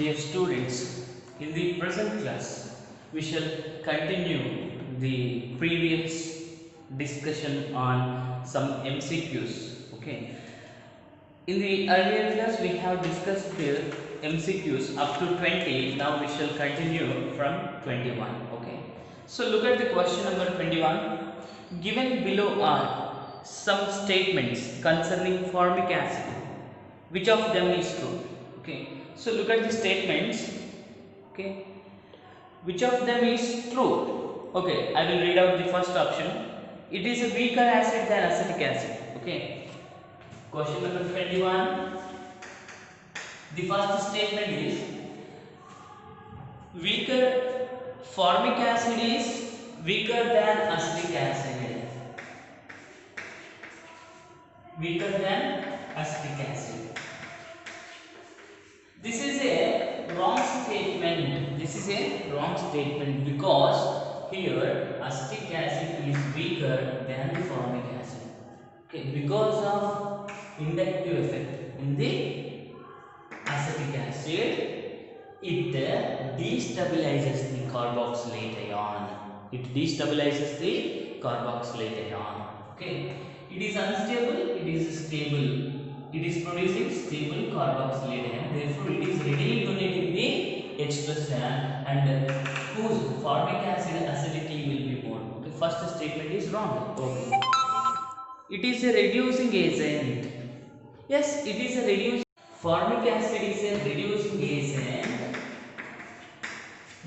dear students, in the present class, we shall continue the previous discussion on some MCQs. Okay. In the earlier class, we have discussed the MCQs up to 20. Now we shall continue from 21. Okay. So look at the question number 21. Given below are some statements concerning formic acid. Which of them is true? Okay. So look at the statements. Okay. Which of them is true? Okay. I will read out the first option. It is a weaker acid than acetic acid. Okay. Question number 21. The first statement is weaker formic acid is weaker than acetic acid. Weaker than acetic acid. This is a wrong statement. This is a wrong statement because here acetic acid is weaker than the formic acid. Okay, because of inductive effect in the acetic acid, it destabilizes the carboxylate ion. It destabilizes the carboxylate ion. Okay, it is unstable. It is stable. It is producing stable carboxylate ion. Therefore, it is readily donating the H plus ion, and whose formic acid acidity will be more. Okay, first statement is wrong. Okay, it is a reducing agent. Yes, it is a reducing. Formic acid is a reducing agent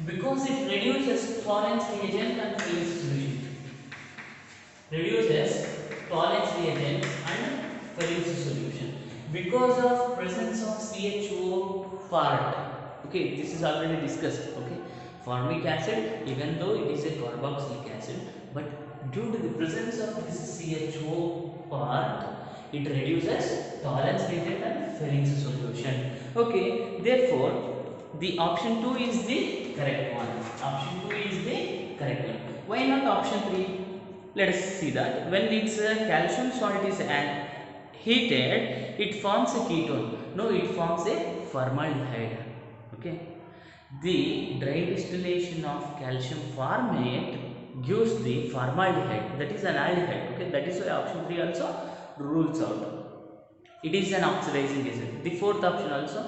because it reduces Tollens reagent and Phillips solution. Reduces Tollens reagent and Phillips solution because of presence of CHO part. Okay, this is already discussed. Okay, formic acid, even though it is a carboxylic acid, but due to the presence of this CHO part, it reduces Tollens reagent and Phillips solution. Okay, therefore the option 2 is the correct one. Option 2 is the correct one. Why not option 3? Let us see that. When its calcium salt is heated, it forms a ketone. No, it forms a formaldehyde. Okay. The dry distillation of calcium formate gives the formaldehyde. That is an aldehyde. Okay. That is why option 3 also rules out. It is an oxidizing agent. The fourth option also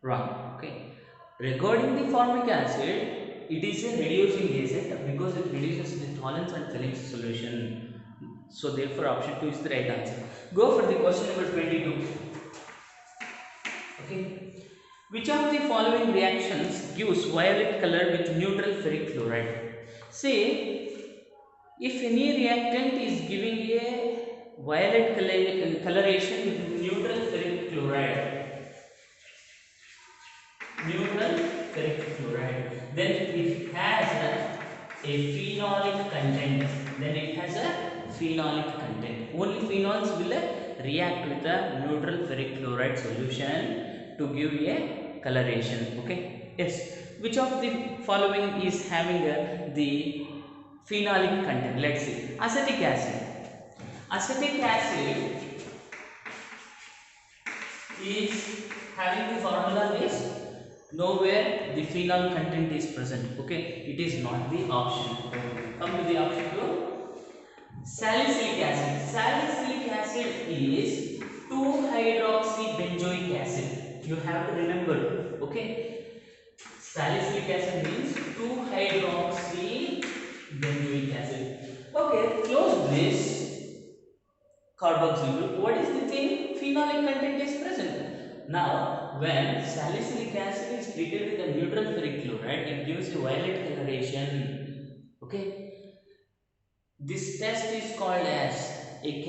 wrong. Okay. Regarding the formic acid, it is a reducing agent because it reduces the Tollens and Phillips solution. So therefore option 2 is the right answer. Go for the question number 22. Okay. Which of the following reactions gives violet color with neutral ferric chloride? Say, if any reactant is giving a violet coloration with neutral ferric chloride, then it has a phenolic content. Only phenols will react with the neutral ferric chloride solution to give a coloration. Okay. Yes. Which of the following is having the phenolic content? Let's see. Acetic acid. Acetic acid is having the formula is nowhere the phenol content is present. Okay, it is not the option. Okay. Come to the option 2. Salicylic acid. Salicylic acid is 2-hydroxybenzoic acid. You have to remember. Okay, salicylic acid means 2-hydroxybenzoic acid. Okay, close this carboxyl group. What is the thing? Phenolic content is present. Now, when salicylic acid is treated with a neutral ferric chloride, it gives a violet coloration. Okay. This test is called as a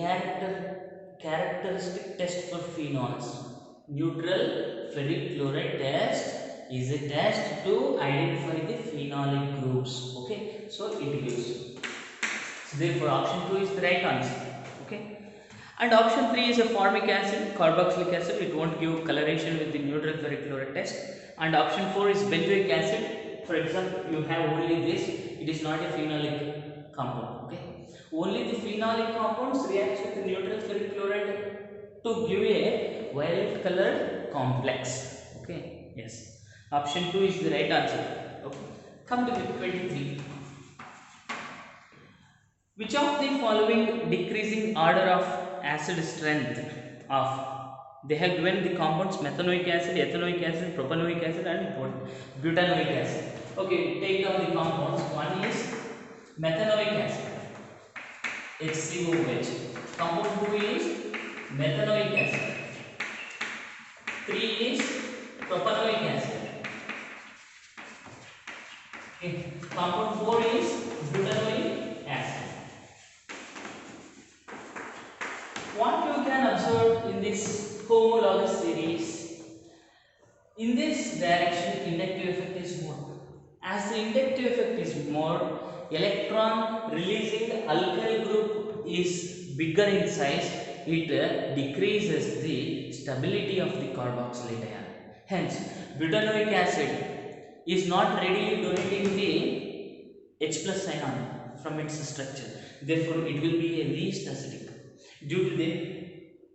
characteristic test for phenols. Neutral ferric chloride test is a test to identify the phenolic groups. Okay. So it gives. So therefore, option 2 is the right answer. Okay. And option 3 is a formic acid, carboxylic acid. It won't give coloration with the neutral ferric chloride test. And option 4 is benzoic acid. For example, you have only this. It is not a phenolic compound. Okay. Only the phenolic compounds react with the neutral ferric chloride to give a violet colored complex. Okay. Yes. Option 2 is the right answer. Okay. Come to the 23. Which of the following decreasing order of acid strength of, they have given the compounds methanoic acid, ethanoic acid, propanoic acid and butanoic acid. Okay, take down the compounds. One is methanoic acid, HCOH. Compound 2 is methanoic acid. 3 is propanoic acid. Okay. Compound 4 is butanoic acid. What you can observe in this homologous series, in this direction inductive effect is more. As the inductive effect is more, electron releasing alkyl group is bigger in size, it decreases the stability of the carboxylate ion. Hence, butanoic acid is not readily donating the H plus ion from its structure. Therefore, it will be a least acidic due to the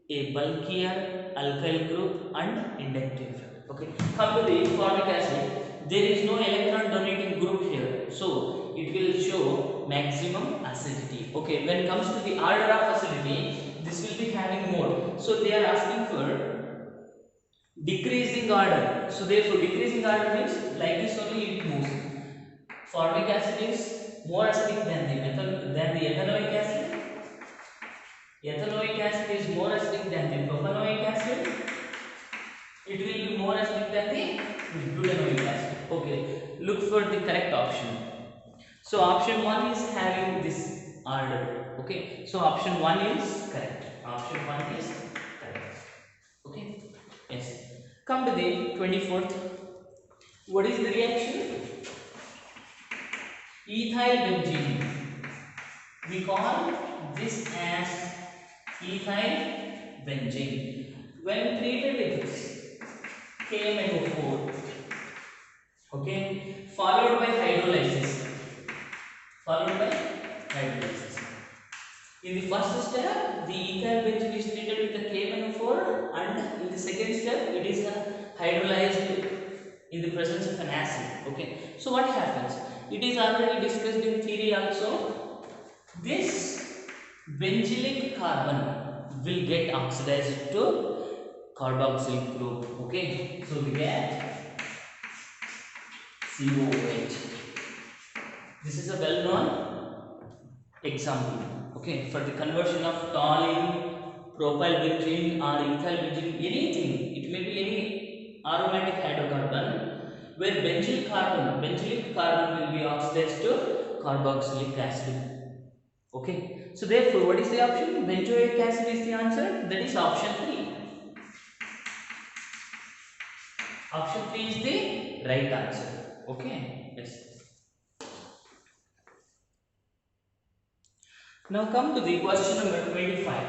a bulkier alkyl group and inductive effect. Okay, come to the formic acid. There is no electron donating group here, so it will show maximum acidity. Okay, when it comes to the order of acidity, this will be having more. So they are asking for decreasing order. So therefore, decreasing order means like this only it moves. Formic acid is more acidic than the ethanoic acid. Ethanoic acid is more acidic than the propanoic acid. It will be more acidic than the butanoic acid. Okay, look for the correct option. So option 1 is having this order. Okay, so option 1 is correct. Option 1 is correct. Okay, yes. Come to the 24th. What is the reaction? Ethyl benzene. We call this as ethyl benzene. When treated with KMnO4, okay, followed by hydrolysis. In the first step, the ethyl benzene is treated with the KMnO4, and in the second step, it is hydrolyzed in the presence of an acid. Okay, so what happens? It is already discussed in theory also. This benzylic carbon will get oxidized to carboxylic group. Okay, so we get COH. This is a well-known example. Okay, for the conversion of toluene, propyl benzene or ethyl benzene, anything, it may be any aromatic hydrocarbon where benzylic carbon will be oxidized to carboxylic acid. Okay, so therefore, what is the option? Benzoic acid is the answer. That is option 3. Option 3 is the right answer. Okay, yes. Now come to the question number 25.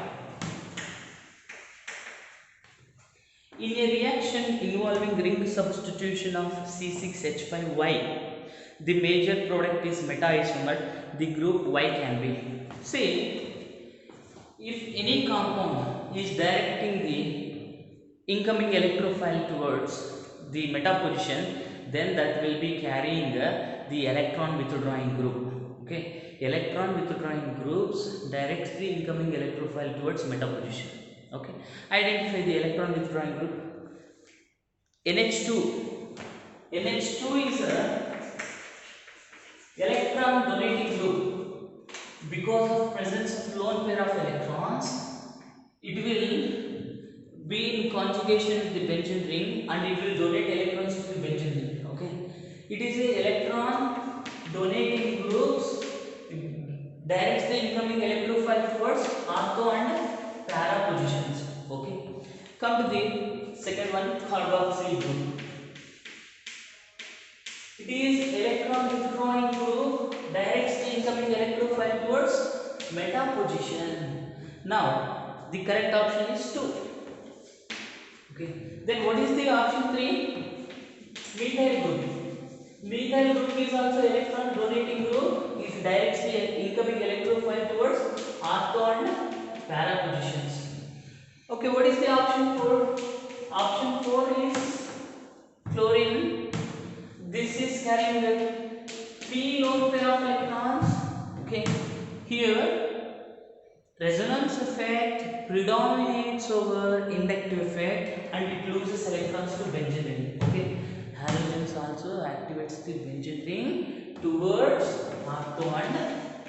In a reaction involving ring substitution of C6H5Y, the major product is meta-isomer. The group Y can be. Say, if any compound is directing the incoming electrophile towards the meta position, then that will be carrying the electron withdrawing group. Okay, electron withdrawing groups directs the incoming electrophile towards meta position. Okay, identify the electron withdrawing group. NH2. NH2 is a electron donating group. Because of presence of lone pair of electrons, it will be in conjugation with the benzene ring and it will donate electrons to the benzene ring. Okay, it is a electron donating groups, directs the incoming electrophile towards ortho and para positions. Okay, come to the second one, carboxyl group. It is electron withdrawing group, directs the incoming electrophile towards meta position. Now the correct option is 2. Okay, then what is the option 3? Methyl group. Methyl group is also electron donating group. It directs the incoming electrophile towards ortho and para positions. Okay, what is the option 4? Option 4 is chlorine carrying the p lone pair of electrons. Okay, here resonance effect predominates over inductive effect and it loses electrons to benzene ring. Okay, halogens also activates the benzene ring towards ortho and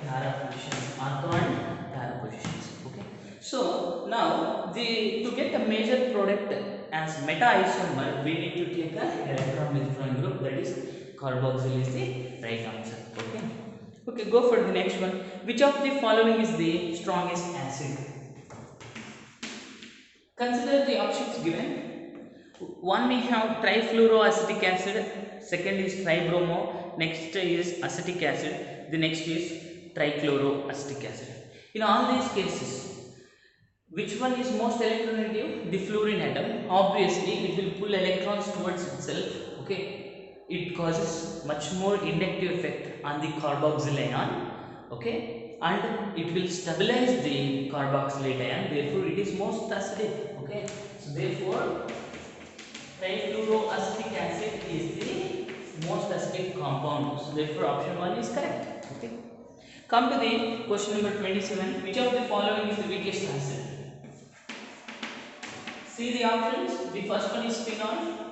para positions. Ortho and para positions. Okay, so now to get a major product as meta isomer, we need to take a electron withdrawing group, that is carboxyl is the right answer. Okay. Okay, go for the next one. Which of the following is the strongest acid? Consider the options given. One we have trifluoroacetic acid, second is tribromo, next is acetic acid, the next is trichloroacetic acid. In all these cases, which one is most electronegative? The fluorine atom. Obviously, it will pull electrons towards itself. Okay. It causes much more inductive effect on the carboxyl ion, okay, and it will stabilize the carboxylate ion, therefore it is most acidic. Okay, so therefore trifluoroacetic acid is the most acidic compound, so therefore option 1 is correct. Okay, come to the question number 27. Which of the following is the weakest acid? See the options. The first one is phenol.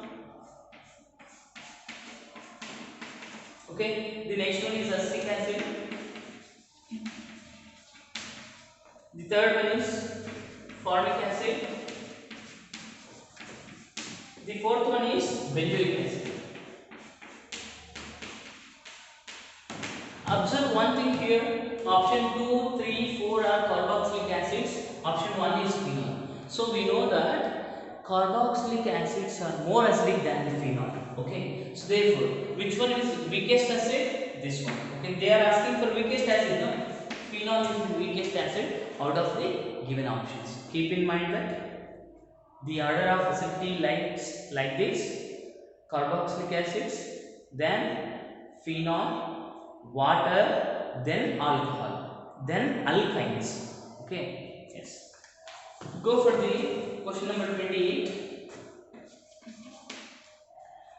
Okay, the next one is acetic acid. The third one is formic acid. The fourth one is benzoic acid. Observe one thing here. Option 2, 3, 4 are carboxylic acids. Option 1 is phenol. So we know that carboxylic acids are more acidic than the phenol. Okay, so therefore, which one is weakest acid? This one. Okay, they are asking for weakest acid. No, phenol is the weakest acid out of the given options. Keep in mind that the order of acidity lies like this: carboxylic acids, then phenol, water, then alcohol, then alkynes. Okay, yes. Go for the question number 28.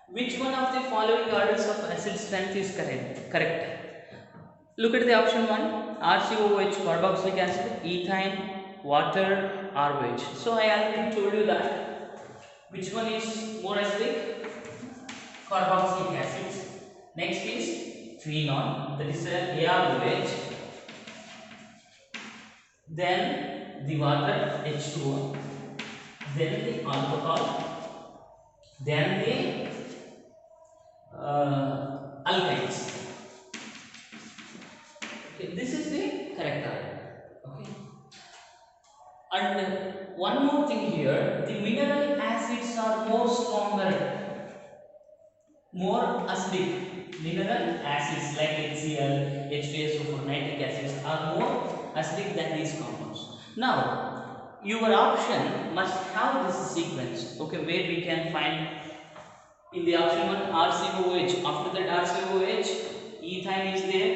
Which one of the following orders of acid strength is correct? Look at the option 1, RCOH, carboxylic acid, ethane, water, ROH. So I already told you that which one is more acidic? Carboxylic acids. Next is phenol, that is AROH. Then the water, H2O. Then the alcohol. Then the alkynes. Okay, this is the correct order. Okay, and one more thing here: the mineral acids are more stronger, more acidic. Mineral acids like HCl, H2SO4, nitric acids are more acidic than these compounds. Now, your option must have this sequence. Okay, where we can find. In the option 1, RCOH. After that RCOH, ethane is there.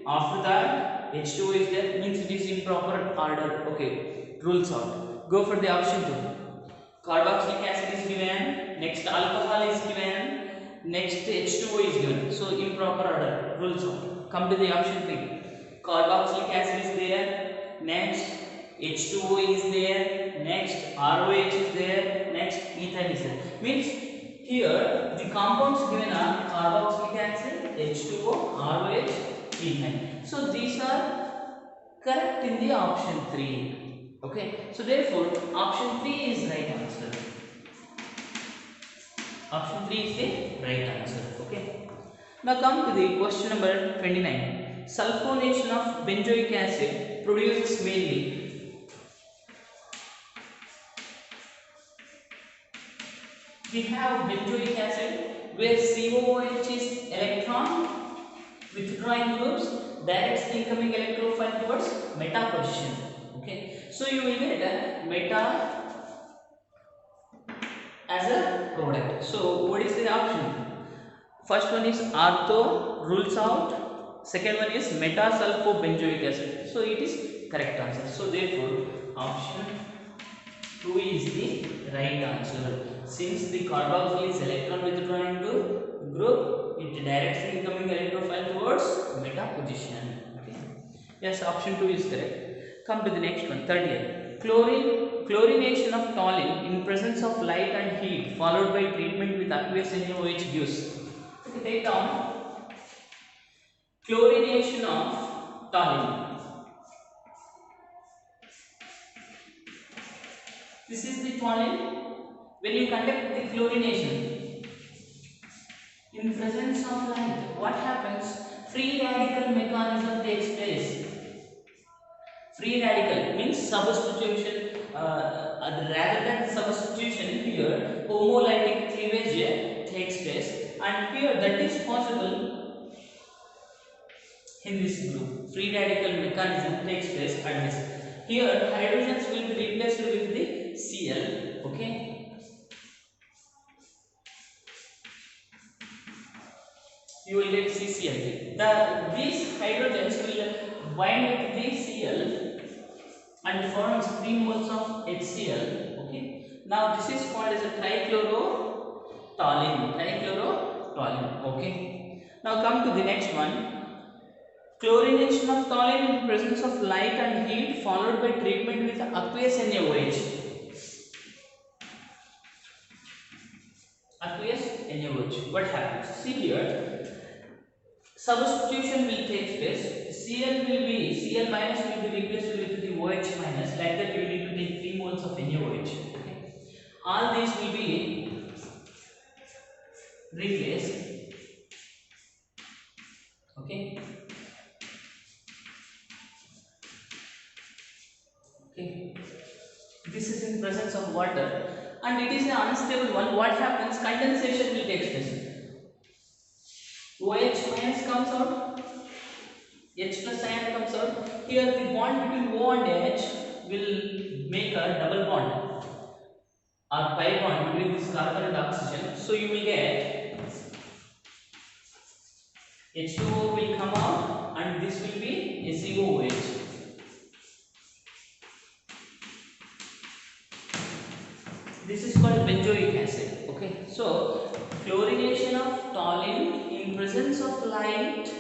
After that H2O is there. Means it is improper order. Okay, rules out. Go for the option 2. Carboxylic acid is given. Next alcohol is given. Next H2O is given. So improper order. Rules out. Come to the option 3. Carboxylic acid is there. Next H2O is there. Next ROH is there. Next ethane is there. Means here the compounds given are carboxylic acid, H2O, ROH, ethane. So these are correct in the option 3. Okay, so therefore option 3 is right answer. Option 3 is the right answer. Okay, now come to the question number 29. Sulfonation of benzoic acid produces mainly. We have benzoic acid where COOH is electron withdrawing groups directs the incoming electrophile towards meta position. Okay, so you will get a meta as a product. So what is the option? First one is ortho, rules out. Second one is metasulfobenzoic acid. So it is correct answer. So therefore option 2 is the right answer. Since the carboxyl is electron withdrawing group, it directs the incoming electrophile towards meta position. Okay. Yes, option 2 is correct. Come to the next one, third year. Chlorination of toluene in presence of light and heat followed by treatment with aqueous NaOH gives. Okay, take down chlorination of toluene. This is the toluene. When you conduct the chlorination in presence of light, what happens? Free radical mechanism takes place. Free radical means substitution, rather than substitution here, homolytic cleavage takes place, and here that is possible in this group. Free radical mechanism takes place at this. Here hydrogens will be replaced with the Cl. Okay. You will get CCl. These hydrogens will bind with the Cl and forms 3 moles of HCl. Okay. Now this is called as a trichlorotoluene. Okay. Now come to the next one. Chlorination of toluene in presence of light and heat followed by treatment with aqueous NaOH. Aqueous NaOH. What happens? See here. Substitution will take place. Cl minus will be replaced with the OH minus. Like that, you need to take 3 moles of NaOH. Okay. All these will be replaced. Okay. Okay. This is in presence of water, and it is an unstable one. What happens? Condensation will take place. OH minus comes out, H plus ion comes out. Here the bond between O and H will make a double bond or pi bond between this carbon and oxygen. So you will get H2O will come out, and this will be SeOH. This is called benzoic acid. Okay, so chlorination of toluene in presence of light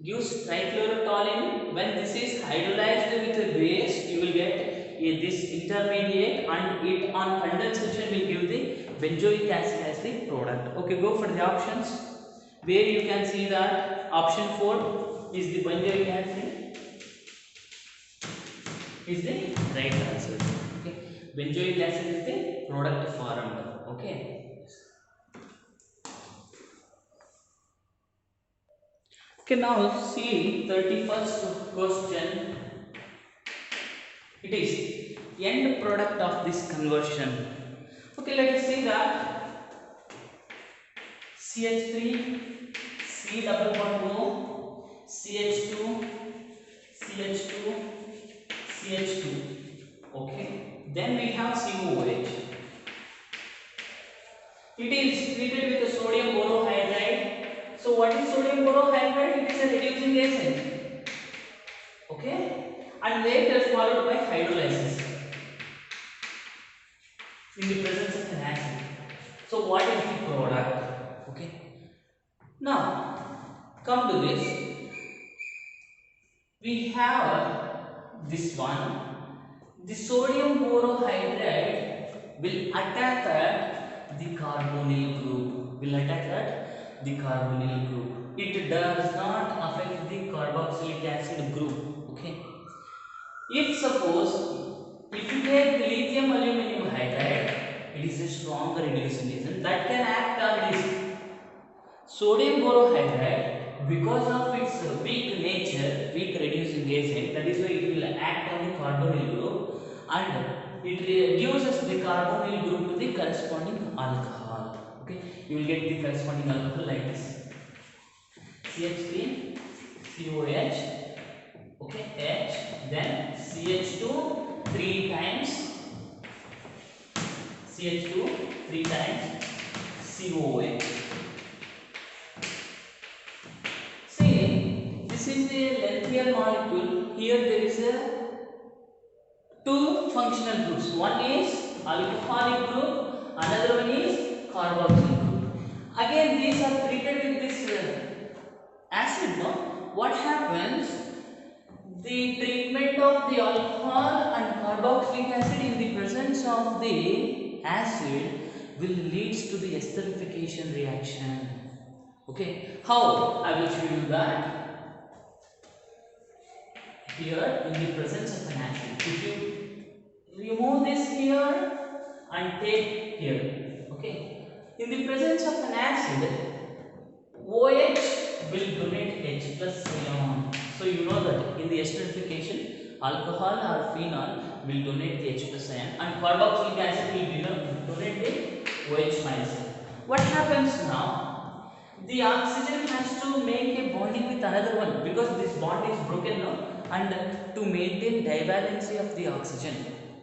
gives trichlorotoluene. When this is hydrolyzed with a base, you will get this intermediate, and it on condensation will give the benzoic acid as the product. Okay, go for the options where you can see that option 4 is the benzoic acid is the right answer. Okay, benzoic acid is the product formed. Okay. Okay, now see 31st question. It is end product of this conversion. Okay, let us see that CH3, C double bond O, CH2, CH2, CH2. Okay, then we have COOH. It is treated with a sodium borohydride. So what is sodium borohydride? It is a reducing agent. Okay, and later followed by hydrolysis in the presence of an acid. So what is the product? Okay, now come to this. We have this one. The sodium borohydride will attack at the carbonyl group. It does not affect the carboxylic acid group. Okay. If you take lithium aluminum hydride, it is a stronger reducing agent that can act on this sodium borohydride because of its weak nature, weak reducing agent. That is why it will act on the carbonyl group, and it gives us the carbonyl group to the corresponding alcohol. Okay, you will get the corresponding alcohol like this: CH3, COH. Okay, H, then CH2 3 times, CH2 3 times, COH. See, this is a lengthier molecule. Here there is a two functional groups. One is alcoholic group, another one is carboxyl group. Again, these are treated with this acid. No, what happens? The treatment of the alcohol and carboxylic acid in the presence of the acid will leads to the esterification reaction. Okay, how? I will show you that here in the presence of an acid. If you remove this here and take here, okay, in the presence of an acid, OH will donate H plus ion. So you know that in the esterification, alcohol or phenol will donate the H plus ion and carboxylic acid will donate the OH minus. What happens now? The oxygen has to make a bonding with another one because this bond is broken now, and to maintain divalency of the oxygen.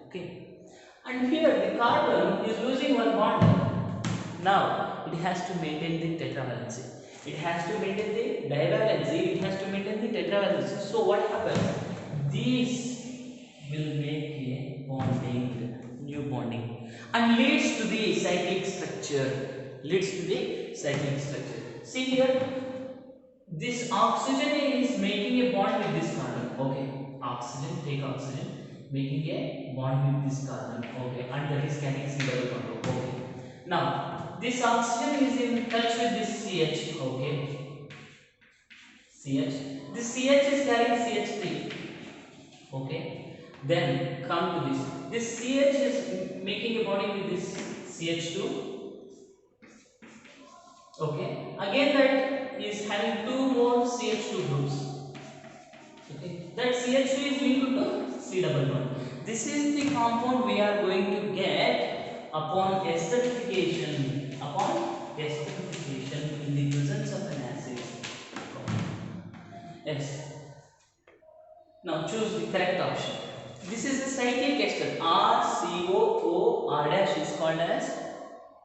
Okay. And here the carbon is losing one bond. Now it has to maintain the tetravalency. It has to maintain the divalency. It has to maintain the tetravalency. So what happens? These will make a bonding, new bonding, and leads to the cyclic structure. Leads to the cyclic structure. See here, this oxygen is making a bond with this carbon. Okay, oxygen, take oxygen, making a bond with this carbon. Okay, and that is getting C double bond. Okay. Now, this oxygen is in touch with this CH. Okay, CH. This CH is carrying CH3. Okay. Then come to this. This CH is making a bonding with this CH2. Okay. Again, that is having two more CH2 groups. Okay. That CH2 is linked to C double bond. This is the compound we are going to get upon esterification. Upon esterification in the presence of an acid. Yes. Now choose the correct option. This is the cyclic ester. RCOO R dash is called as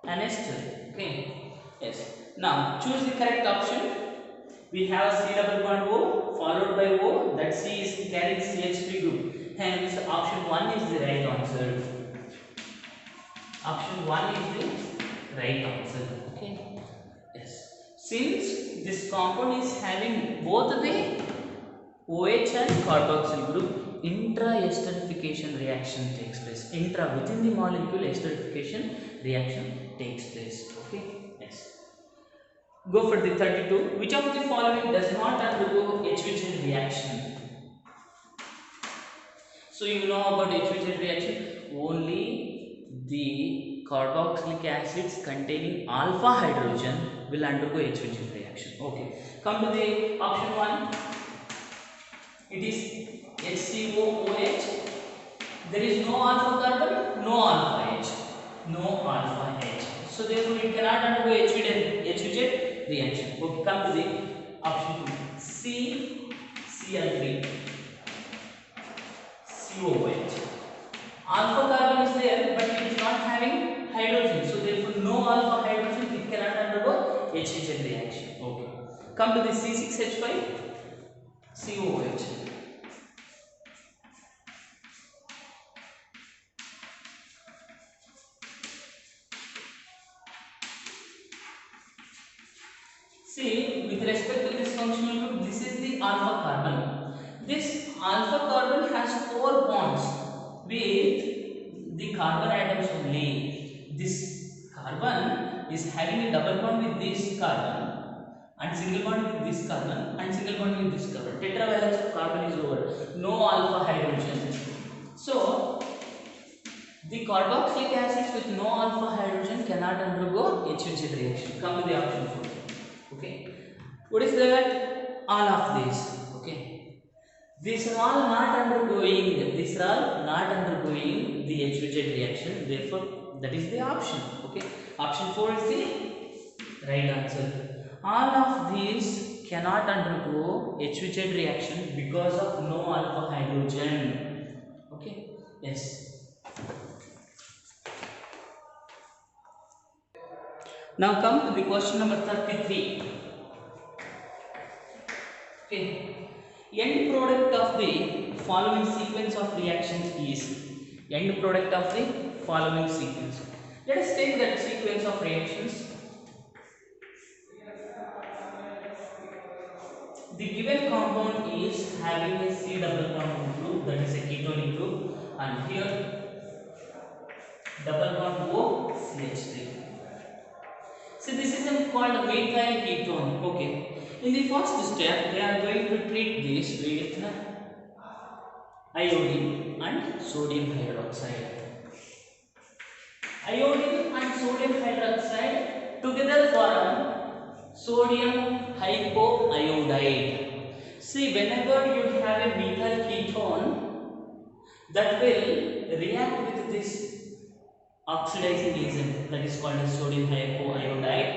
an ester. Okay. Yes. Now choose the correct option. We have C double bond O followed by O. That C is carrying CH3 group. Hence option 1 is the right answer. Option 1 is the right answer. Okay. Yes. Since this compound is having both the OH and carboxyl group, intra-esterification reaction takes place. Within the molecule esterification reaction takes place. Okay. Yes. Go for the 32. Which of the following does not undergo HVJ reaction? So you know about HVJ reaction. Only the carboxylic acids containing alpha hydrogen will undergo HVJ reaction. Okay. Come to the option 1. It is HCOOH. There is no alpha carbon, no alpha H. No alpha H. So therefore it cannot undergo HVJ reaction. Okay, come to the option 2. Cl3. COOH. Alpha carbon is there, but it is not having hydrogen. So therefore no alpha hydrogen, it cannot undergo HVJ reaction. Okay. Come to the C6H5. COOH. See, with respect to this functional group, this is the alpha carbon. This alpha carbon has 4 bonds with the carbon atoms only. This carbon is having a double bond with this carbon, and single bond with this carbon, and single bond with this carbon. Tetravalence of carbon is over. No alpha hydrogen. So the carboxylic acids with no alpha hydrogen cannot undergo HVJ reaction. Come to the option 4. Okay. What is that? All of these. Okay. These are all not undergoing. These are all not undergoing the HVJ reaction. Therefore, that is the option. Okay. Option 4 is the right answer. All of these cannot undergo HVJ reaction because of no alpha hydrogen. Okay. Yes. Now come to the question number 33. Okay. End product of the following sequence of reactions is. End product of the following sequence. Let us take that sequence of reactions. the given compound is having a C double bond group, that is a ketonic group, and here double bond O CH3. So this is called methyl ketone. Okay. In the first step, they are going to treat this with iodine and sodium hydroxide. Iodine and sodium hydroxide together form sodium hypoiodide. See, whenever you have a methyl ketone, that will react with this oxidizing agent, that is called as sodium hypoiodide,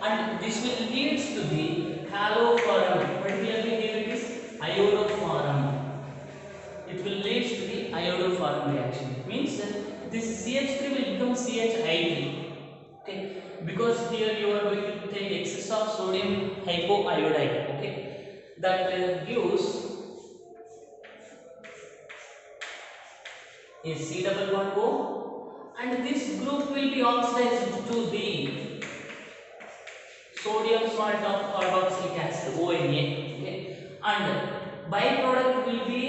and this will lead to the haloform, particularly here it is iodoform. It will lead to the iodoform reaction. It means that this CH3 will become CHI3. Okay, because here you are going to take excess of sodium hypoiodide. Okay, that gives a C double bond O, and this group will be oxidized to the sodium salt of carboxylic acid ONA. Okay, and byproduct will be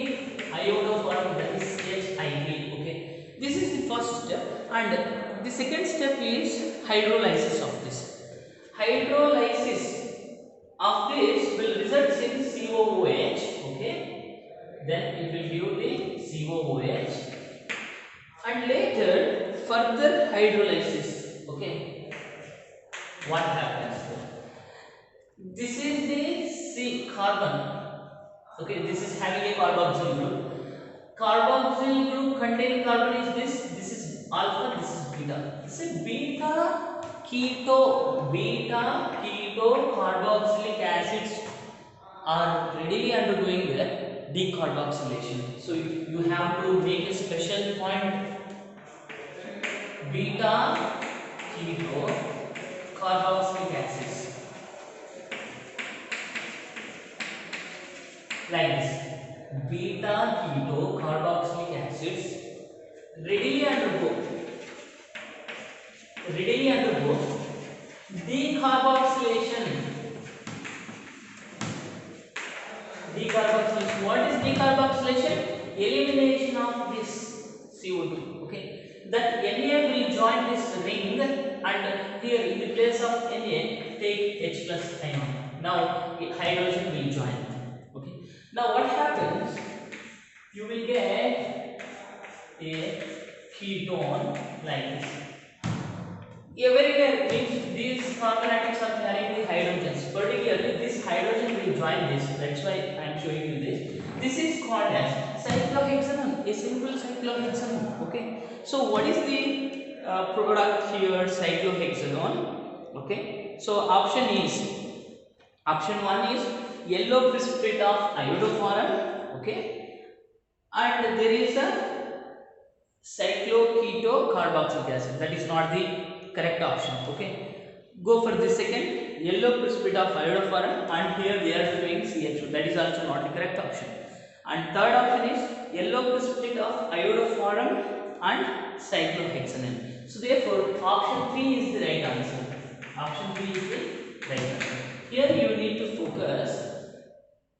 iodoform, that is CHI3. Okay, this is the first step, and the second step is hydrolysis of this. Hydrolysis of this will result in COOH. Okay, then it will give the COOH, and later further hydrolysis. Okay, what happens? This is the C carbon. Okay, this is having a carboxyl group. Carboxyl group containing carbon is this. This is alpha. This is beta. This is beta keto. Beta keto carboxylic acids are readily undergoing the decarboxylation. So you have to make a special point. Beta keto carboxylic acids. Like this, beta keto carboxylic acids readily undergo decarboxylation. What is decarboxylation? Elimination of this CO2. Okay, that Na will join this ring, and here in the place of Na take H plus ion. Now hydrogen will join. Okay. Now what happens? You will get a ketone like this. Everywhere means these carbon atoms are carrying the hydrogens. Particularly this hydrogen will join this. That's why I am showing you this. This is called as cyclohexanone, a simple cyclohexanone. Okay. So what is the product here? Cyclohexanone. Okay. So option one is yellow precipitate of iodoform. Okay, and there is a cycloketo carboxylic acid. That is not the correct option. Okay, go for the second, yellow precipitate of iodoform, and here they are doing CH2. That is also not the correct option. And third option is yellow precipitate of iodoform and cyclohexanone. So therefore option 3 is the right answer. Option 3 is the right answer. Here you need to focus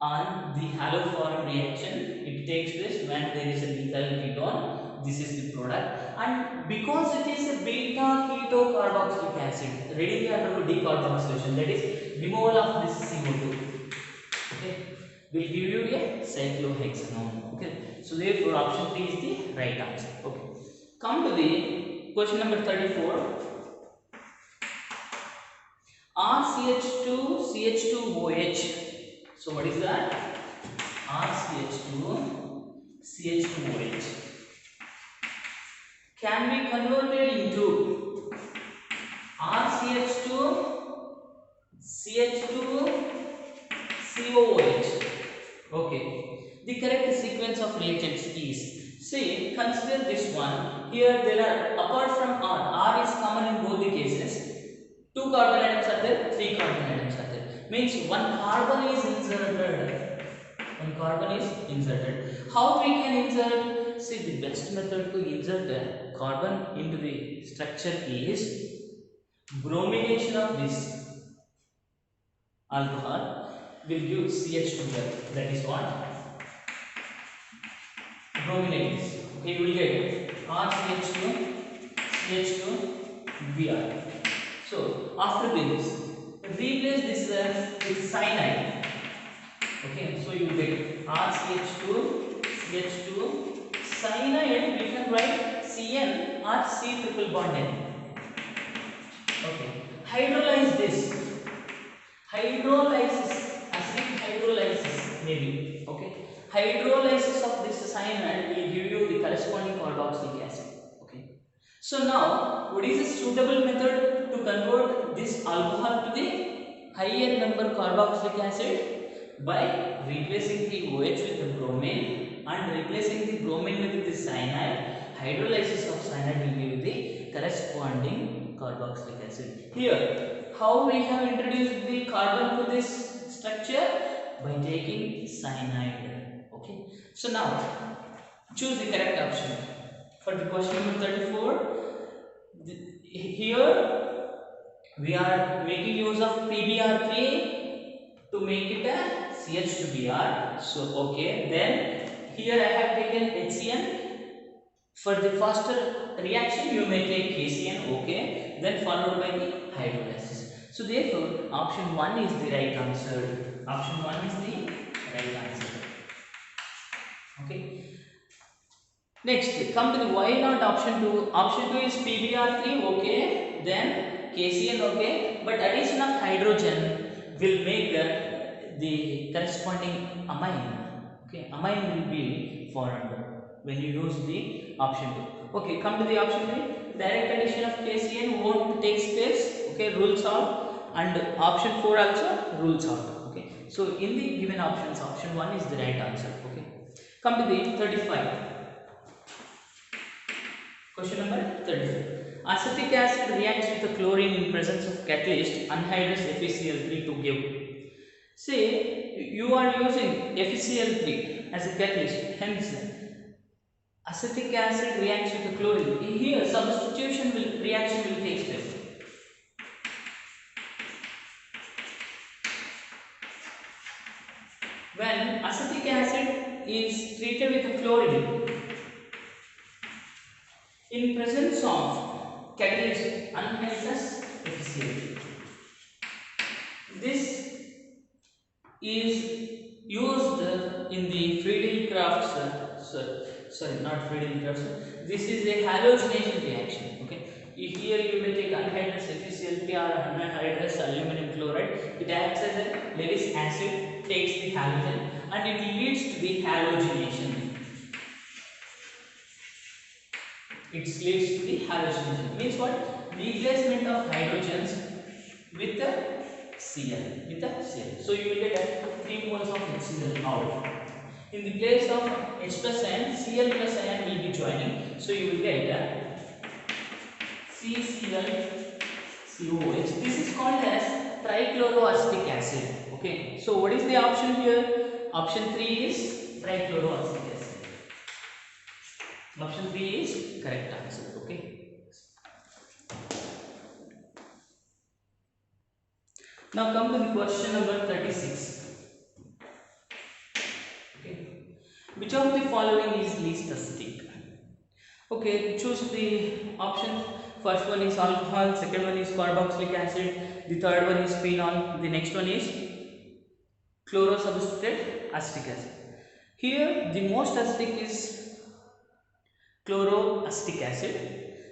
on the haloform reaction. It takes place when there is a methyl ketone. This is the product, and because it is a beta keto carboxylic acid, readily undergo decarboxylation, that is removal of this CO2. Okay, will give you a cyclohexanone. Okay, so therefore option 3 is the right answer. Okay, come to the question number 34. RCH2 CH2OH. So what is that? RCH2 CH2OH can be converted into RCH2 CH2 COOH. Okay, the correct sequence of reagents is, say, consider this one. Here there are, apart from R is common in both the cases. 2 carbon atoms are there, 3 carbon atoms are there. Means one carbon is inserted. How we can insert? See, the best method to insert a carbon into the structure is bromination of this alcohol. will give CH2Br. That is what bromine is. Okay, you will get RCH2 CH2Br. So after this, replace this with cyanide. Okay, so you will get RCH2 CH2 cyanide. We can write Cn or C triple bond N. Okay, hydrolyze this. Hydrolysis, acidic hydrolysis maybe. Okay, hydrolysis of this cyanide will give you the corresponding carboxylic acid. Okay, so now what is a suitable method to convert this alcohol to the higher number carboxylic acid? By replacing the OH with the bromine and replacing the bromine with the cyanide. Hydrolysis of cyanide will give the corresponding carboxylic acid. Here, how we have introduced the carbon to this structure? By taking cyanide. Okay, so now choose the correct option for the question number 34. Here we are making use of PBr3 to make it a CH2Br. So okay, then here I have taken HCN. For the faster reaction you may take KCN. Okay, then followed by the hydrolysis. So therefore option 1 is the right answer. Option 1 is the right answer. Okay, next come to the why not option 2. Option 2 is PBr3. Okay, then KCN. Okay, but addition of hydrogen will make the corresponding amine. Okay, amine will be formed when you use the option 2. Okay, come to the option 3. Direct addition of KCN won't take place. Okay, rules out, and option 4 also rules out. Okay, so in the given options, option 1 is the right answer. Okay, come to the 35. Question number 35. Acetic acid reacts with the chlorine in presence of catalyst anhydrous FeCl3 to give. Say you are using FeCl3 as a catalyst, hence acetic acid reacts with the chlorine. Here substitution reaction will take place. When acetic acid is treated with chlorine in presence of catalyst anhydrous FeCl3, this is used in the Friedel-Crafts. Sorry, not Friedel-Crafts. This is a halogenation reaction. Okay, here you may take anhydrous FeCl3 or anhydrous aluminum chloride. It acts as a Lewis acid, takes the halogen, and it leads to the halogenation. It leads to the halogenation. Means what? Replacement of hydrogens with the Cl. So you will get 3 moles of HCl out. In the place of H plus N, Cl plus N will be joining. So you will get CClCOH. This is called as trichloroacetic acid. Okay. So what is the option here? Option 3 is trichloroacetic acid. Option 3 is correct answer. Okay. Now come to the question number 36. Okay. Which of the following is least acidic? Okay, choose the options. First one is alcohol, second one is carboxylic acid, the third one is phenol, the next one is chlorosubstituted acetic acid. Here the most acidic is chloroacetic acid,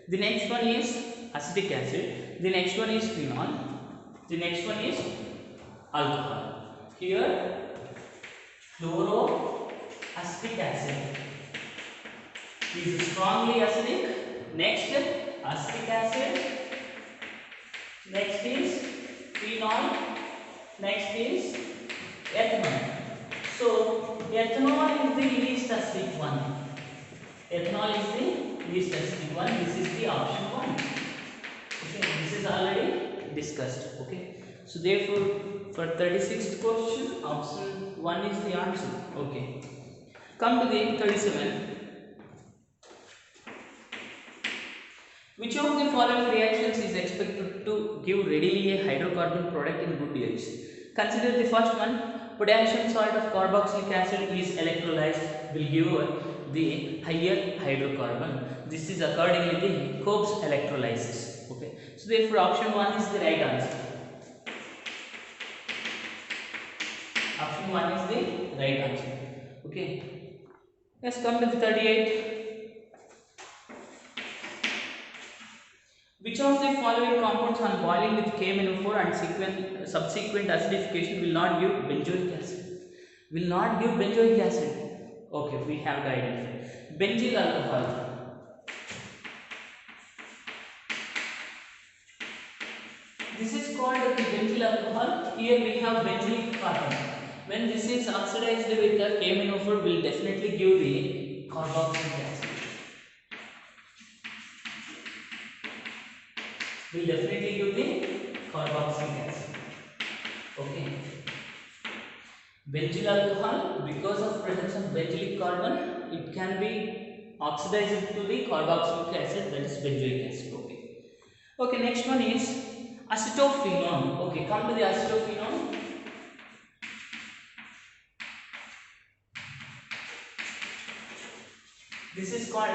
the next one is acetic acid, the next one is phenol, the next one is alcohol. Here chloroacetic acid is strongly acidic. Next acetic acid, next is phenol, next is ethanol. So ethanol is the least acidic one. Ethanol is the least acidic one. This is the option 1. Okay, this is already discussed. Okay, so therefore for 36th question, option 1 is the answer. Okay, come to the 37. Which of the following reactions is expected to give readily a hydrocarbon product in good yields? Consider the first one. potassium salt of carboxylic acid is electrolyzed will give the higher hydrocarbon. This is accordingly the Cope's electrolysis. Okay, so therefore option 1 is the right answer. Option 1 is the right answer. Okay, let's come to the 38. Which of the following compounds on boiling with KMnO4 and subsequent acidification will not give benzoic acid? Will not give benzoic acid. Okay, we have to identify. Benzyl alcohol. This is called the benzyl alcohol. Here we have benzylic carbon. When this is oxidized with the KMnO4, will definitely give the carboxylic acid. Will definitely give the carboxylic acid. Okay. Benzyl alcohol, because of presence of benzylic carbon, it can be oxidized to the carboxylic acid, that is benzoic acid. Okay. Okay. Next one is acetophenone. Okay. Come to the acetophenone. This is called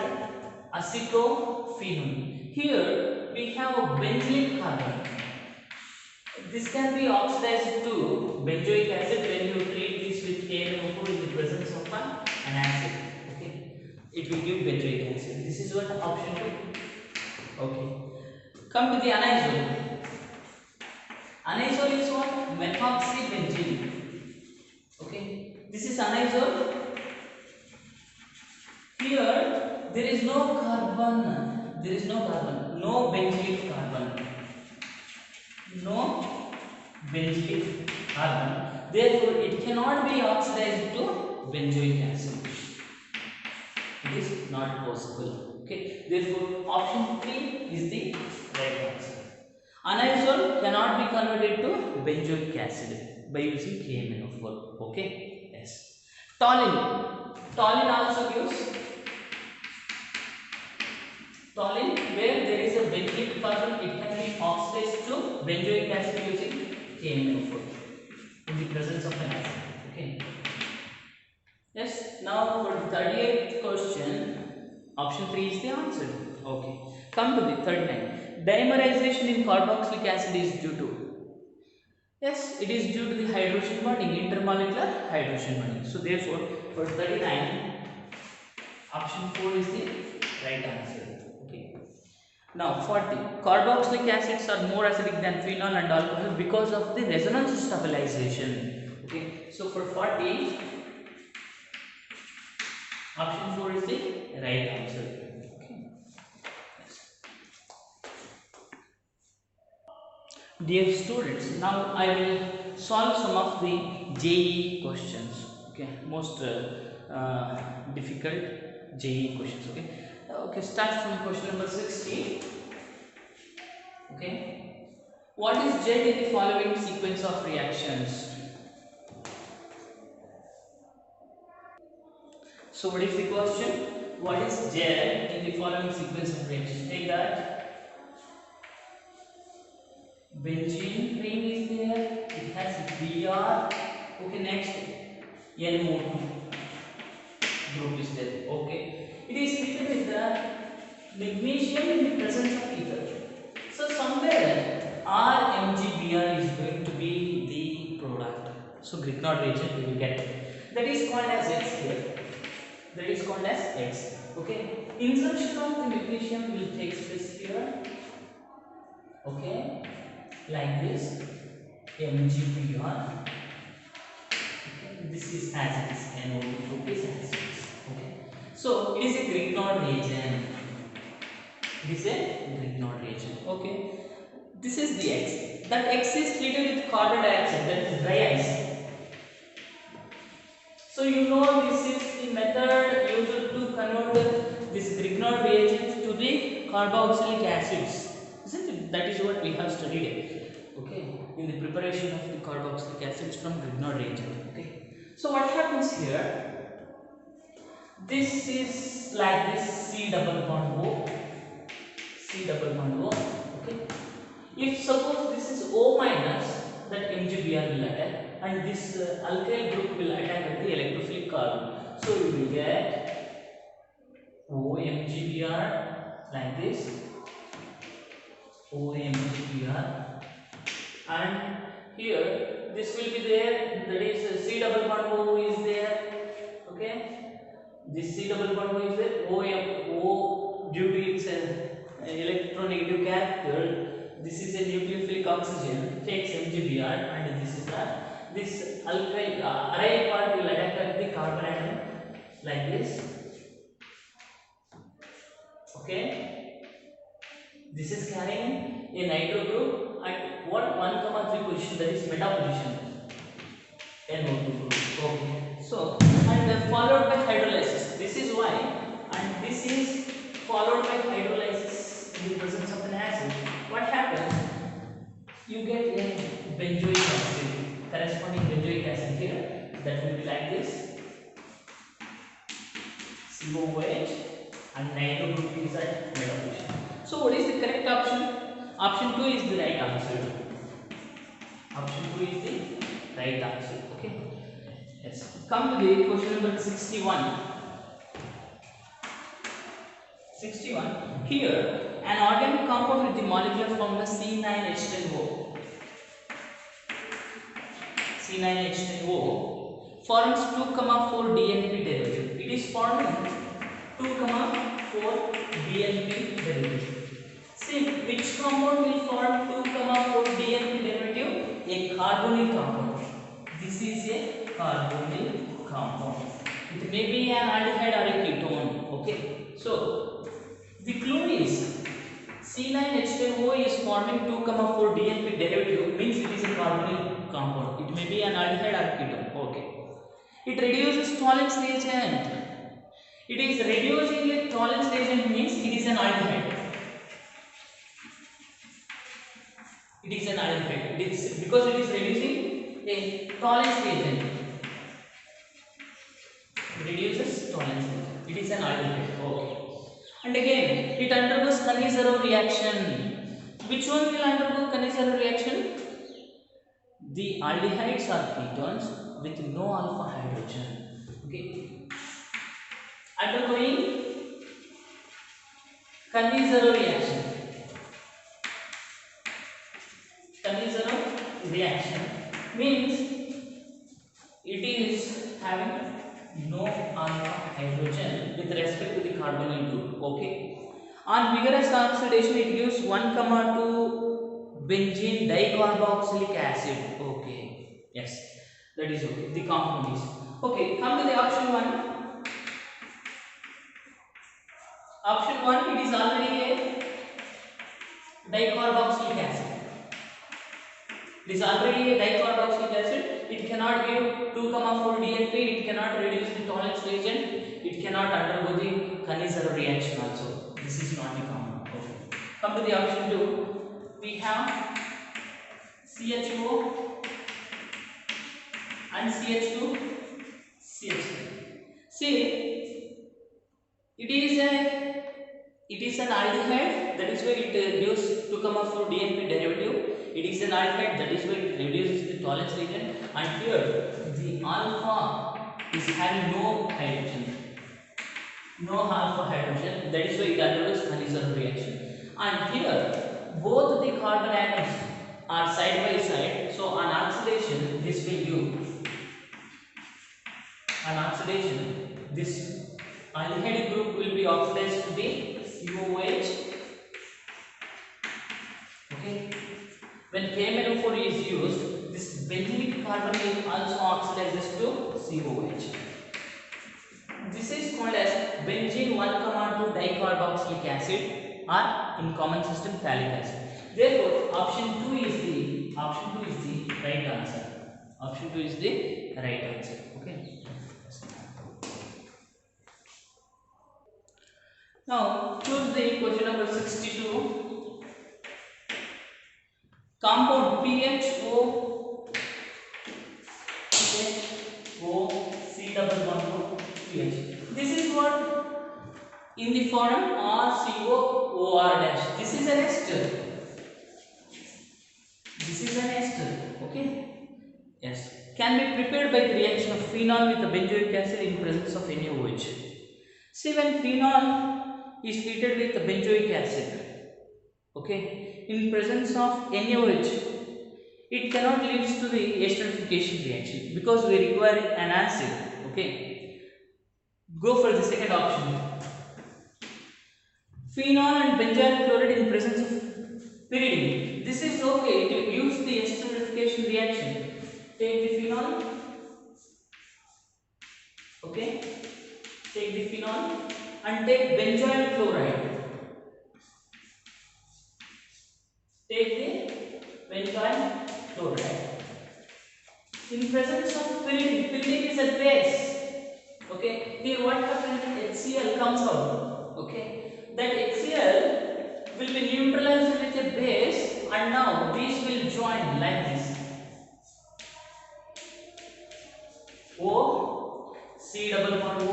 acetophenone. Here we have a benzylic carbon. This can be oxidized to benzoic acid when you treat this with KMnO4 in the presence of an acid. Okay, it will give benzoic acid. This is what option 2. Okay, come to the anisole. Anisole is what? Methoxybenzene. Okay, this is anisole. Here there is no carbon. There is no carbon. No benzylic carbon. No benzylic carbon. Therefore, it cannot be oxidized to benzoic acid. It is not possible. Okay. Therefore, option 3 is the right answer. Anisole cannot be converted to benzoic acid by using KMnO4. Okay. Yes. Toluene. Toluene also gives. Toluene, where there is a benzylic carbon, it can be oxidized to benzoic acid using KMnO4 in the presence of an acid. Okay. Yes. Now for the 38th question, option 3 is the answer. Okay. Come to the 39. Dimerization in carboxylic acid is due to. Yes, it is due to the hydrogen bonding, intermolecular hydrogen bonding. So therefore, for 39, option 4 is the right answer. Okay. Now 40. Carboxylic acids are more acidic than phenol and alcohol because of the resonance stabilization. Okay. So for 40, option 4 is the right answer. Okay. Yes. Dear students, now I will solve some of the JEE questions. Okay. Most difficult JEE questions. Okay. Okay, start from question number 60. Okay, what is Z in the following sequence of reactions? So what is the question? What is Z in the following sequence of reactions? Take that. Benzene ring is there. It has Br. Okay, next NO2 group is there. Okay. It is treated with the magnesium in the presence of ether. So somewhere RMgBr is going to be the product. So Grignard reagent we will get. That is called as X here. That is called as X. Okay. Insertion of the magnesium will take place here. Okay. Like this. MgBr. Okay. This is as it is. NO2 group is as it is. Okay. So it is a Grignard reagent. It is a Grignard reagent. Okay. This is the X. That X is treated with carbon dioxide. That is dry ice. So you know this is the method used to convert this Grignard reagent to the carboxylic acids. Isn't it? That is what we have studied. Okay. In the preparation of the carboxylic acids from Grignard reagent. Okay. So what happens here? This is like this C double bond O. C double bond O. Okay. If suppose this is O minus, that MgBr will attack. and this alkyl group will attack at the electrophilic carbon. So you will get OMGBr like this, OMGBr, and here this will be there, that is C double bond O is there. Okay, this C double bond O is there. O due to its electronegative character, this is a nucleophilic oxygen, takes MgBr, and this is that. This alkyl aryl part will attack at the carbon atom like this. Okay, this is carrying a nitro group at what 1,3 position, that is meta position, NO2 group. Okay, so and followed by hydrolysis. This is why, and this is followed by hydrolysis in the presence of an acid. What happens? You get a benzoic acid, corresponding benzoic acid here, that will be like this, COOH, and nitro group is at meta position. So what is the correct option? Option 2 is the right answer. Option 2 is the right answer. Okay. Yes. Come to the question number 61. 61. Here, an organic compound with the molecular formula C9H10O. C9H10O forms 2,4 DNP derivative. It is forming 2,4 DNP derivative. See, which compound will form 2,4 DNP derivative? A carbonyl compound. This is a carbonyl compound. It may be an aldehyde or a ketone. Okay. So, the clue is C9H10O is forming 2,4 DNP derivative, means it is a carbonyl compound. It may be an aldehyde or a ketone. Okay. It reduces Tollens reagent. It is reducing a Tollens reagent, means it is an aldehyde. It is an aldehyde. It is because it is reducing a Tollens reagent. It reduces Tollens reagent. It is an aldehyde. Okay. And again, it undergoes Kaniezharo reaction. Which one will undergo Kaniezharo reaction? The aldehydes or ketones with no alpha hydrogen. Okay. Undergoing Kaniezharo reaction. Kaniezharo reaction means it is having no alpha hydrogen with respect to the carbonyl group. Okay. On vigorous oxidation, it gives 1,2 benzene dicarboxylic acid. Okay. Yes, that is okay. The compound is okay. Come to the option 1. Option 1, it is already a dicarboxylic acid. It is already a dicarboxylic acid. It cannot give 2,4 DNP. It cannot reduce the Tollens reagent. It cannot undergo the Kaniezharo reaction also. This is not the compound. Okay. Come to the option 2. We have CH2 and CH2, CH2. See, it is an aldehyde, that is why it gives 2,4 DNP derivative. It is an aldehyde, that is why it reduces the Tollens reagent. And here the alpha is having no hydrogen, no alpha hydrogen, that is why it undergoes Kaniezharo reaction. And here both the carbon atoms are side by side, so on oxidation this will give, on oxidation this aldehyde group will be oxidized to the COOH. Okay. When KMnO4 is used, this benzylic carbon will also oxidizes to COOH. This is called as benzene 1,2 dicarboxylic acid, or in common system phthalic acid. Therefore, option 2 is the right answer. Option 2 is the right answer. Okay. Now choose the question number 62. Compound PHO C double bond PH. This is what in the form RCOOR dash. This is an ester. This is an ester. Okay. Yes. be prepared by the reaction of phenol with the benzoic acid in presence of NaOH. See, when phenol is treated with the benzoic acid, okay, in presence of NaOH, it cannot lead to the esterification reaction because we require an acid. Okay, go for the second option. Phenol and benzyl chloride in presence of pyridine. This is okay to use the esterification reaction. Take the phenol. Okay, take the phenol and take benzyl chloride. Take the benzyl chloride. In presence of pyridine, pyridine is a base. Okay, here what happens? HCl comes out. Okay, that HCl will be neutralized with a base, and now these will join like this. O, C double bond O,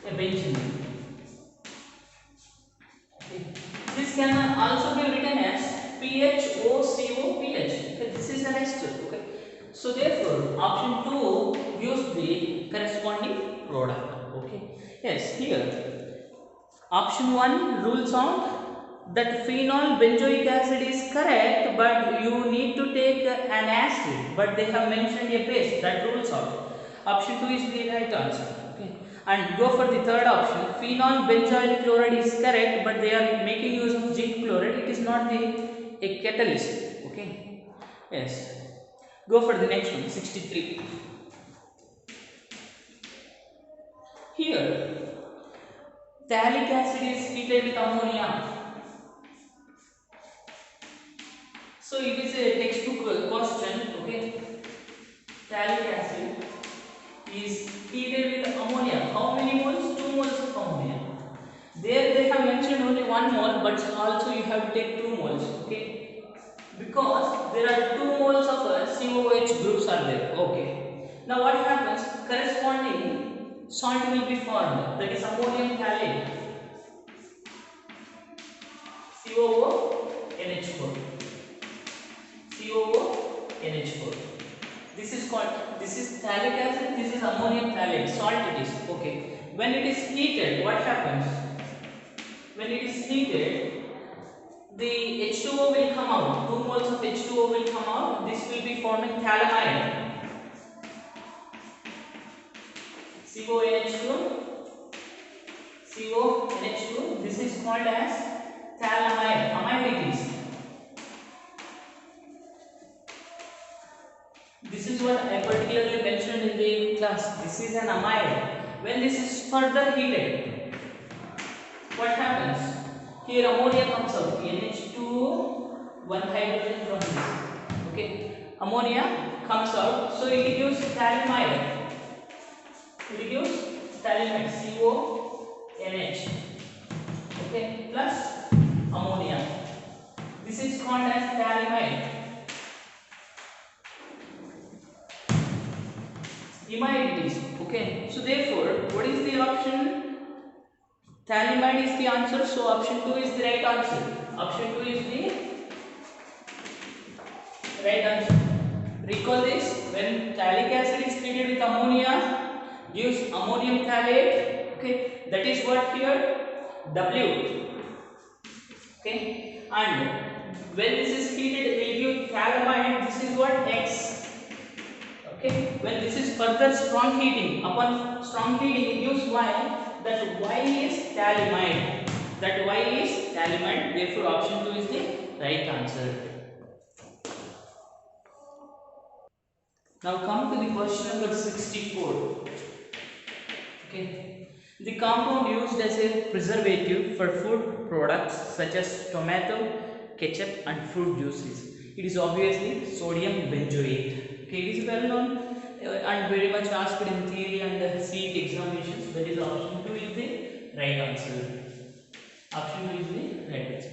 a benzene. Okay. This can also be written as PHOCOPH. Okay, this is an ester. Okay. So therefore, option 2 gives the corresponding product. Okay. Yes, here option 1 rules out that phenol benzoic acid is correct, but you need to take an acid, but they have mentioned a base. That rules out. Option 2 is the right answer. Okay. And go for the third option. Phenol benzyl chloride is correct, but they are making use of zinc chloride. It is not a catalyst. Okay. Yes. Go for the next one, 63. Here, phthalic acid is treated with ammonia. So it is a textbook question. Okay. Phthalic acid is treated with ammonia. How many moles? 2 moles of ammonia. There they have mentioned only 1 mole, but also you have to take 2 moles. Okay, because there are 2 moles of COOH groups are there. Okay, now what happens? Corresponding salt will be formed. That is ammonium phthalate. COONH4. COONH4. This is called, this is phthalic acid, this is ammonium phthalate, salt it is. Okay, when it is heated, what happens? When it is heated, the H2O will come out, 2 moles of H2O will come out, this will be forming phthalimide. CONH2, CONH2, this is called as phthalimide, amide it is. This is what I particularly mentioned in the class. This is an amide. When this is further heated, what happens? Here ammonia comes out. NH2, 1 hydrogen from this. Okay. Ammonia comes out. So it gives phthalimide. It gives phthalimide. CONH. Okay. Plus ammonia. This is called as phthalimide. Imide it is. Okay, so therefore, what is the option? Phthalimide is the answer, so option 2 is the right answer. Option 2 is the right answer. Recall this, when phthalic acid is treated with ammonia, gives ammonium phthalate. Okay, that is what here? W. Okay, and when this is heated, it will give phthalimide. This is what? X. Okay, when this is further strong heating, upon strong heating it gives Y, that Y is phthalimide. That Y is phthalimide, therefore option 2 is the right answer. Now come to the question number 64. Okay, the compound used as a preservative for food products such as tomato, ketchup and fruit juices. It is obviously sodium benzoate. Okay, it is well known and very much asked in theory and CET examinations. That is option 2 is the right answer. Option 2 is the right answer.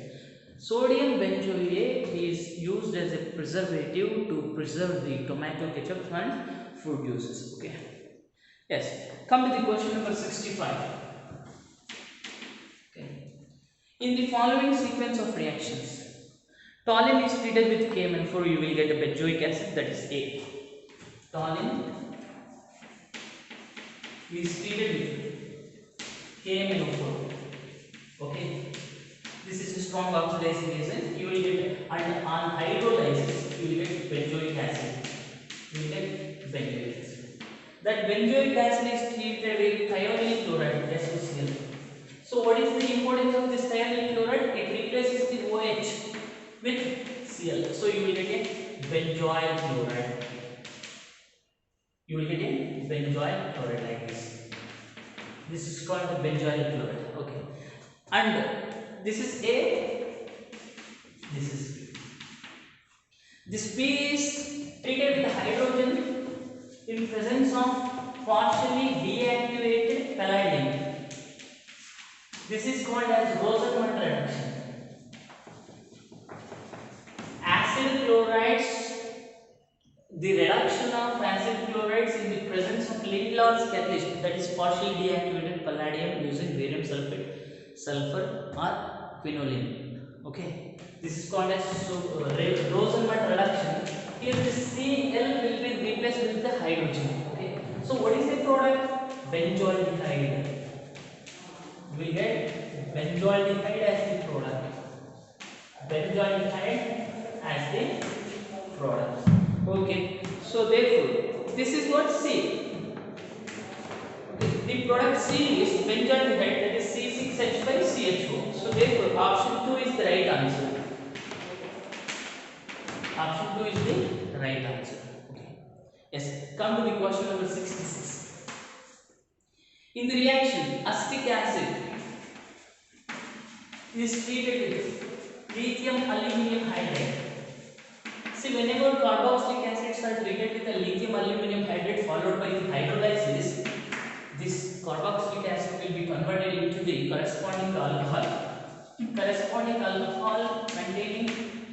Sodium benzoate is used as a preservative to preserve the tomato, ketchup and fruit juices. Okay. Yes. Come to the question number 65. Okay. In the following sequence of reactions, toluene is treated with KMnO4, you will get a benzoic acid, that is A. Toluene is treated with KMnO4. Okay, this is a strong oxidizing agent. You will get, and on hydrolysis you will get benzoic acid. You will get benzoic acid. That benzoic acid is treated with thionyl chloride, SOCl. So what is the importance of this thionyl chloride? It replaces the OH with Cl. So you will get a benzoyl chloride. You will get a benzoyl chloride like this. This is called the benzoyl chloride. Okay, and this is A. This is B. This B is treated with hydrogen in presence of partially deactivated palladium. This is called as Rosenmund reduction. Acid chlorides, the reduction of acid chlorides in the presence of Lindlar's catalyst, that is partially deactivated palladium using barium sulfate, sulfur or quinoline. Okay, this is called as Rosenmund reduction. Here the Cl will be replaced with the hydrogen. Okay, so what is the product? Benzaldehyde. We will get benzaldehyde as the product. Benzaldehyde as the product. Okay, so therefore this is what C. Okay, the product C is benzaldehyde, that is C6H5CHO. So therefore option 2 is the right answer. Option 2 is the right answer. Okay. Yes, come to the question number 66. In the reaction, acetic acid is treated with lithium aluminium hydride. See, whenever carboxylic acids are treated with a lithium aluminium hydride followed by the hydrolysis, this carboxylic acid will be converted into the corresponding alcohol containing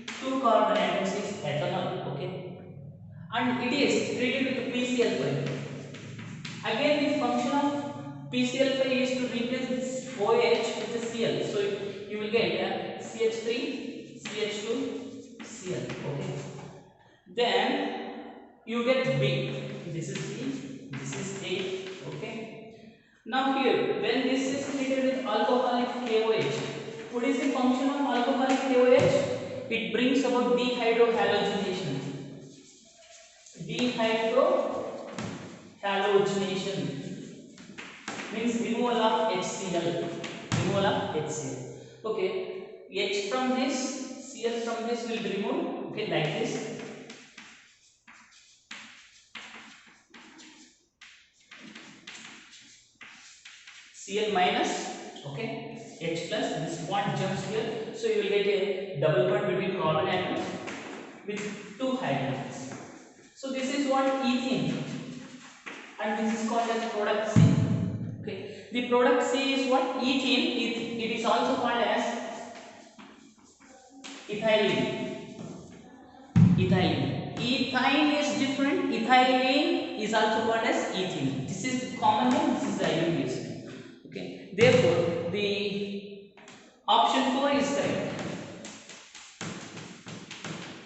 2 carbon atoms is ethanol. Okay, and it is treated with PCl5. Again, the function of PCl5 is to replace this OH with the Cl. So you will get CH3, CH2, Cl. Okay. Then you get B. This is B. This is A. Okay. Now here, when this is treated with alcoholic KOH, what is the function of alcoholic KOH? It brings about dehydrohalogenation. Dehydrohalogenation means removal of HCl. Removal of HCl. Okay. H from this, Cl from this will be removed. Okay, like this. Cl minus, okay, H plus, this bond jumps here, so you will get a double bond between carbon atoms with 2 hydrogens. So this is what ethene, and this is called as product C. Okay, the product C is what? Ethene. It is also called as ethylene. Ethylene. Ethine is different. Ethylene is also called as ethene. This is the common name. This is the IUPAC. Okay, therefore the option 4 is correct.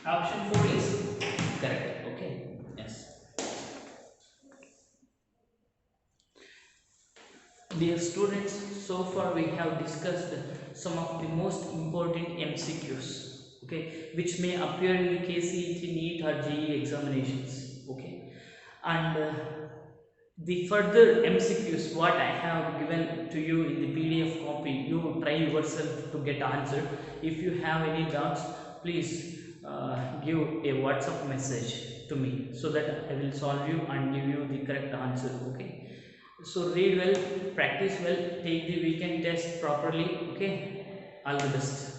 Option 4 is correct. Okay, yes. Dear students, so far we have discussed some of the most important MCQs, okay, which may appear in the KCET, NEET or JEE examinations. Okay, and the further MCQs what I have given to you in the PDF copy, you try yourself to get answered. If you have any doubts, please give a WhatsApp message to me so that I will solve you and give you the correct answer. Okay, so read well, practice well, take the weekend test properly. Okay, all the best.